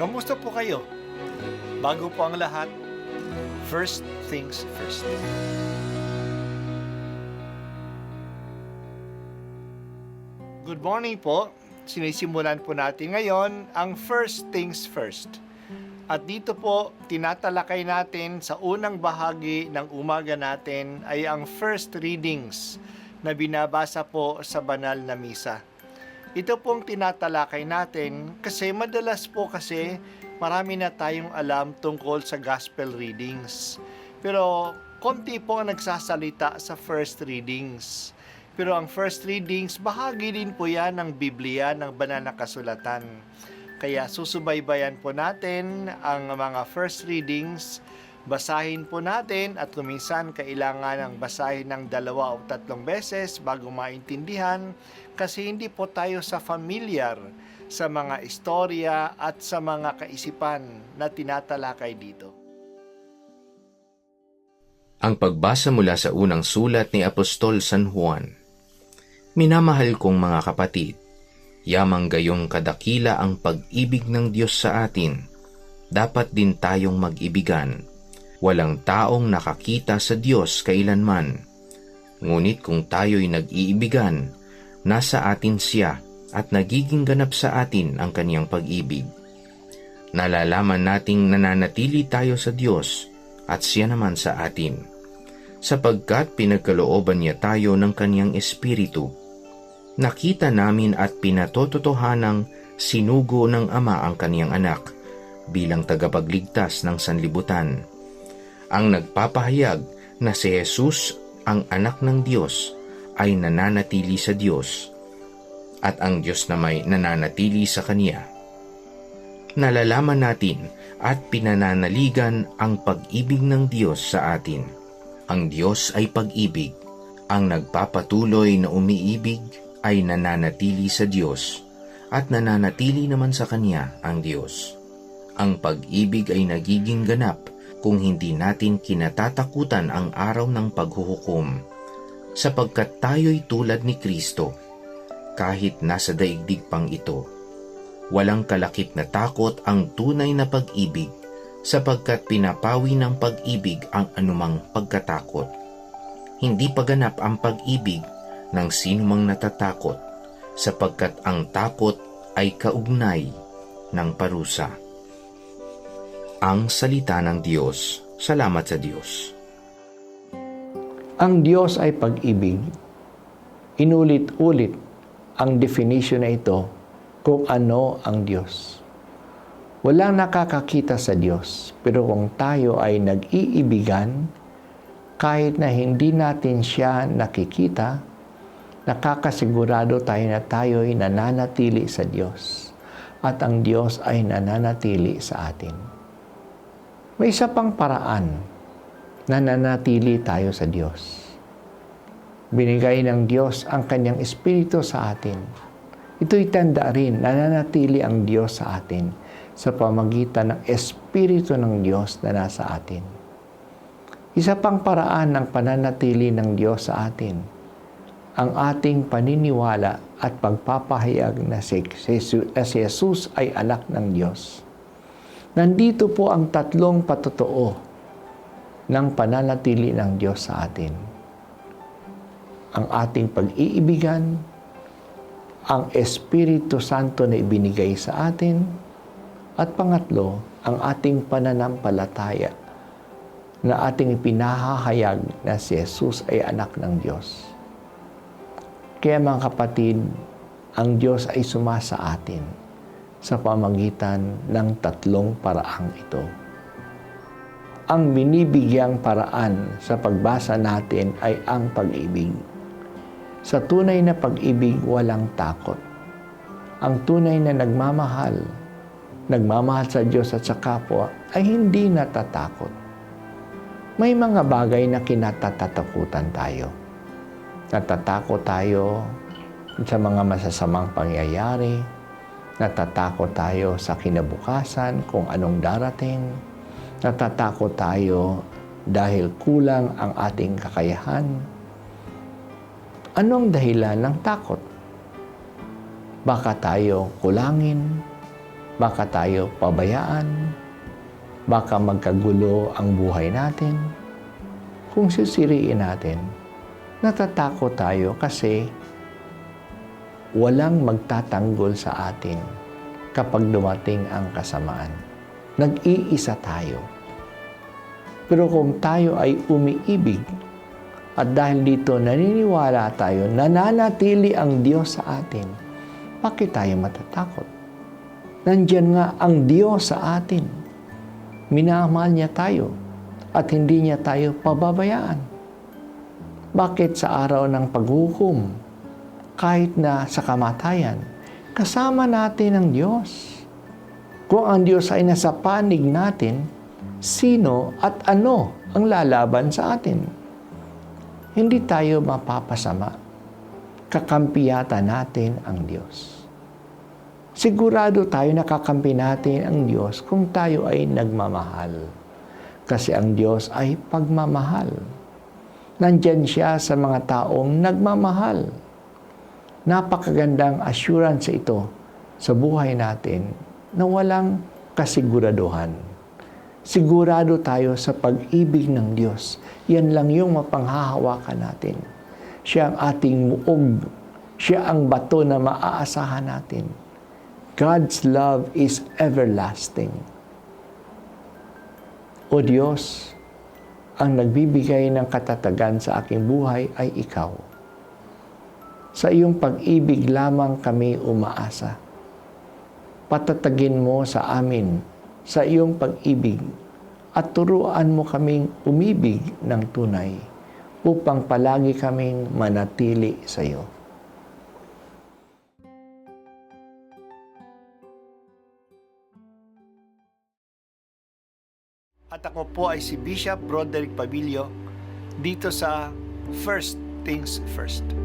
Kamusta po kayo? Bago po ang lahat, first things first. Good morning po. Sinisimulan po natin ngayon ang first things first. At dito po, tinatalakay natin sa unang bahagi ng umaga natin ay ang first readings na binabasa po sa banal na misa. Ito pong tinatalakay natin kasi madalas po kasi marami na tayong alam tungkol sa gospel readings. Pero konti po ang nagsasalita sa first readings. Pero ang first readings, bahagi din po yan ng Biblia, ng banal na kasulatan. Kaya susubaybayan po natin ang mga first readings, basahin po natin at kuminsan kailangan ng basahin ng 2 o 3 beses bago maintindihan kasi hindi po tayo sa familiar sa mga istorya at sa mga kaisipan na tinatalakay dito. Ang pagbasa mula sa unang sulat ni Apostol San Juan. Minamahal kong mga kapatid, yamang gayong kadakila ang pag-ibig ng Diyos sa atin, dapat din tayong mag-ibigan. Walang taong nakakita sa Diyos kailanman. Ngunit kung tayo'y nag-iibigan, nasa atin siya at nagiging ganap sa atin ang kaniyang pag-ibig. Nalalaman nating nananatili tayo sa Diyos at siya naman sa atin, sapagkat pinagkalooban niya tayo ng kaniyang Espiritu. Nakita namin at pinatototohanang sinugo ng Ama ang kaniyang anak bilang tagapagligtas ng sanlibutan. Ang nagpapahayag na si Jesus, ang anak ng Diyos, ay nananatili sa Diyos, at ang Diyos na may nananatili sa Kaniya. Nalalaman natin at pinananaligan ang pag-ibig ng Diyos sa atin. Ang Diyos ay pag-ibig. Ang nagpapatuloy na umiibig ay nananatili sa Diyos, at nananatili naman sa Kaniya ang Diyos. Ang pag-ibig ay nagiging ganap kung hindi natin kinatatakutan ang araw ng paghuhukom, sapagkat tayo'y tulad ni Kristo, kahit nasa daigdig pang ito. Walang kalakip na takot ang tunay na pag-ibig, sapagkat pinapawi ng pag-ibig ang anumang pagkatakot. Hindi paganap ang pag-ibig ng sinumang natatakot, sapagkat ang takot ay kaugnay ng parusa. Ang salita ng Diyos. Salamat sa Diyos. Ang Diyos ay pag-ibig. Inulit-ulit ang definition na ito kung ano ang Diyos. Walang nakakakita sa Diyos, pero kung tayo ay nag-iibigan, kahit na hindi natin siya nakikita, nakakasigurado tayo na tayo ay nananatili sa Diyos at ang Diyos ay nananatili sa atin. May isa pang paraan na nananatili tayo sa Diyos. Binigay ng Diyos ang Kanyang Espiritu sa atin. Ito'y tanda rin, nananatili ang Diyos sa atin sa pamagitan ng Espiritu ng Diyos na nasa atin. Isa pang paraan ng pananatili ng Diyos sa atin, ang ating paniniwala at pagpapahayag na si Jesus ay anak ng Diyos. Nandito po ang 3 patotoo ng pananatili ng Diyos sa atin. Ang ating pag-iibigan, ang Espiritu Santo na ibinigay sa atin, at pangatlo, ang ating pananampalataya na ating pinahahayag na si Jesus ay anak ng Diyos. Kaya mga kapatid, ang Diyos ay sumasa atin sa pamagitan ng 3 paraang ito. Ang binibigyang paraan sa pagbasa natin ay ang pag-ibig. Sa tunay na pag-ibig, walang takot. Ang tunay na nagmamahal sa Diyos at sa kapwa, ay hindi natatakot. May mga bagay na kinatatakutan tayo. Natatakot tayo sa mga masasamang pangyayari, natatakot tayo sa kinabukasan kung anong darating, natatakot tayo dahil kulang ang ating kakayahan. Anong dahilan ng takot? Baka tayo kulangin, baka tayo pabayaan, baka magkagulo ang buhay natin. Kung sisiriin natin, natatakot tayo kasi walang magtatanggol sa atin kapag dumating ang kasamaan. Nag-iisa tayo. Pero kung tayo ay umiibig at dahil dito naniniwala tayo, nananatili ang Diyos sa atin, bakit tayo matatakot? Nandiyan nga ang Diyos sa atin. Minamahal niya tayo at hindi niya tayo pababayaan. Bakit sa araw ng paghukom, kahit na sa kamatayan, kasama natin ang Diyos? Kung ang Diyos ay nasa panig natin, sino at ano ang lalaban sa atin? Hindi tayo mapapasama. Kakampi yata natin ang Diyos. Sigurado tayo na kakampi natin ang Diyos kung tayo ay nagmamahal. Kasi ang Diyos ay pagmamahal. Nandyan siya sa mga taong nagmamahal. Napakagandang assurance ito sa buhay natin na walang kasiguraduhan. Sigurado tayo sa pag-ibig ng Diyos. Yan lang yung mapanghahawakan natin. Siya ang ating muog. Siya ang bato na maaasahan natin. God's love is everlasting. O Diyos, ang nagbibigay ng katatagan sa aking buhay ay Ikaw. Sa iyong pag-ibig lamang kami umaasa. Patatagin mo sa amin sa iyong pag-ibig at turuan mo kaming umibig ng tunay upang palagi kaming manatili sa iyo. At ako po ay si Bishop Broderick Pabilio dito sa First Things First.